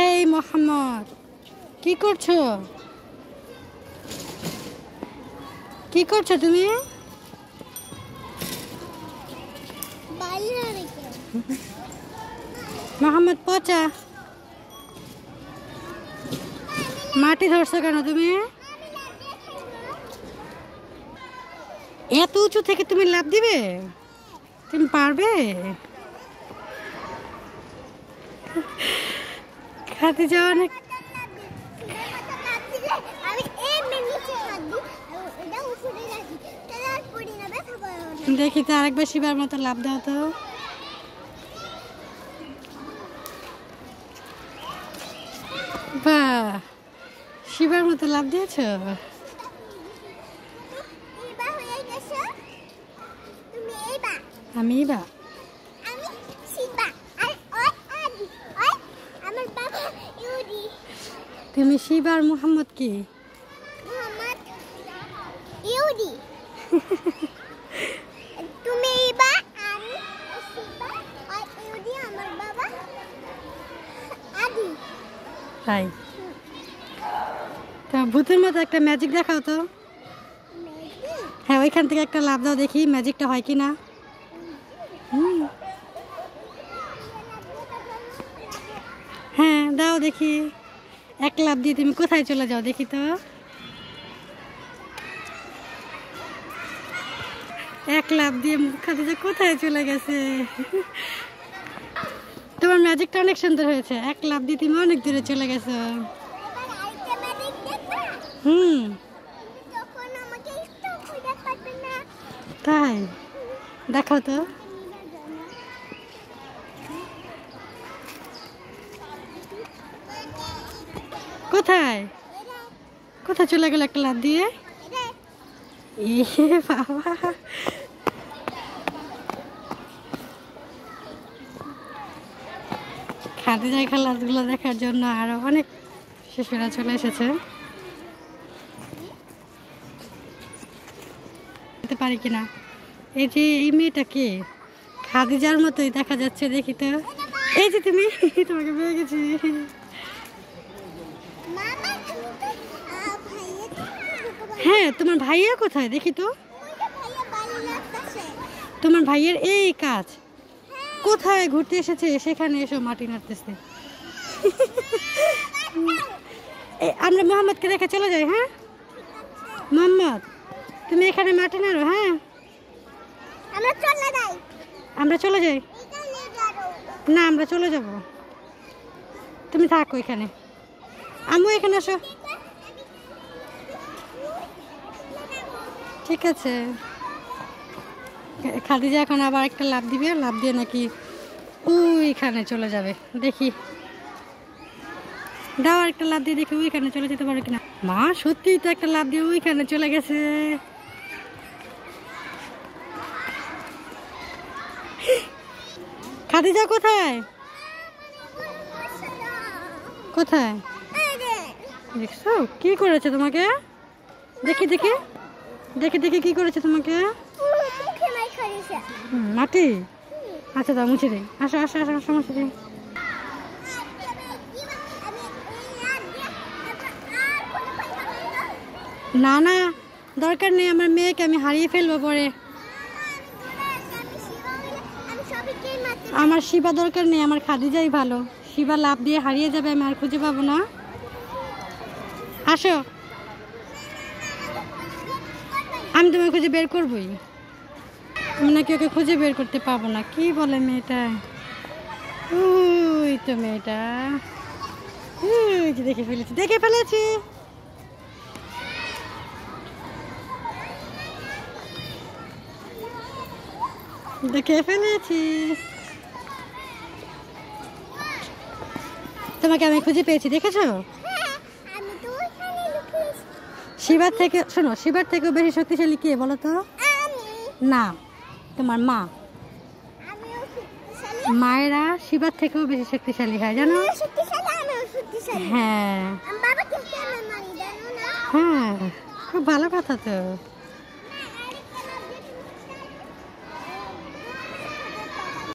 এই মোহাম্মদ, কি করছো? কি করছো তুমি? মোহাম্মদ পচা, মাটি ধরছো কেন তুমি? এত উঁচু থেকে তুমি লাফ দিবে? তুমি পারবে? খাতে যাওয়া অনেক। দেখি তো আরেকবার শিবার মতো লাফ দাও তো। বাহ, শিবার মতো লাফ দিয়েছ। আমি বা তুমি শিবা আর মোহাম্মদ কি? তাই তা ভূতের মতো একটা ম্যাজিক দেখাও তো। হ্যাঁ, ওইখান থেকে একটা লাফ দাও দেখি ম্যাজিকটা হয় কি না। হ্যাঁ দাও দেখি, এক লাফ দিয়ে তুমি কোথায় চলে যাও দেখি তো। এক লাফ দিয়ে খাদিজা কোথায় চলে গেছে। তোমার ম্যাজিকটা অনেক সুন্দর হয়েছে, এক লাফ দিয়ে তুমি অনেক দূরে চলে গেছো। তাই দেখাও তো। কোথায় কোথায় চলে গেল একটা লাফ দিয়ে? বাবা, খাদিজার খেলাধুলা দেখার জন্য আরো অনেক শিশুরা চলে এসেছে। পারি কিনা। এই যে এই মেয়েটা কে? খাদিজার মতোই দেখা যাচ্ছে, দেখি তো। এই যে তুমি, তোমাকে পেয়ে গেছি। হ্যাঁ, তোমার ভাইয়া কোথায় দেখি তো। তোমার ভাইয়ের এই কাজ কোথায় ঘুরতে এসেছে, সেখানে এসে মাটি নাড়তেছে। আমরা মোহাম্মদকে রেখে চলে যাই। হ্যাঁ মোহাম্মদ, তুমি এখানে মাটি নাড়ো। হ্যাঁ আমরা চলে যাই। না, আমরা চলে যাব, তুমি থাকো এখানে। আম্মু এখানে আসো। ঠিক আছে, খাদিজা এখন আবার একটা লাফ দিবে, লাফ দিয়ে নাকি ওইখানে চলে যাবে। দেখি দাও একটা লাফ দিয়ে দেখি ওইখানে চলে যেতে পারে কিনা। মা সত্যিই তো একটা লাফ দিয়ে ওইখানে চলে গেছে। খাদিজা কোথায়? কোথায় দেখছো? কি করেছে তোমাকে? দেখি দেখি দেখি দেখি কি করেছে তোমাকে। মাটি? আচ্ছা দাও মুছে দিই। আসো আসো আসো আসো, মুছে দিই। না না, দরকার নেই, আমার মেয়েকে আমি হারিয়ে ফেলবো পরে। আমার শিবা দরকার নেই, আমার খাদিজাই ভালো। শিবা লাভ দিয়ে হারিয়ে যাবে, আমি আর খুঁজে পাবো না। আসো, আমি তোমাকে খুঁজে বের করবোই। আমি নাকি ওকে খুঁজে বের করতে পাবো না? কি বলে মেয়েটা? ওই তো মেয়েটা, দেখে ফেলেছি, দেখে ফেলেছি। দেখে ফেলেছি তোমাকে, আমি খুঁজে পেয়েছি, দেখেছো? শিবার থেকে, শোনো, শিবার থেকেও বেশি শক্তিশালী কে বলো তো? না, তোমার মা। মায়েরা শিবার থেকেও বেশি শক্তিশালী হয়, জানো? হ্যাঁ হ্যাঁ, খুব ভালো কথা তো।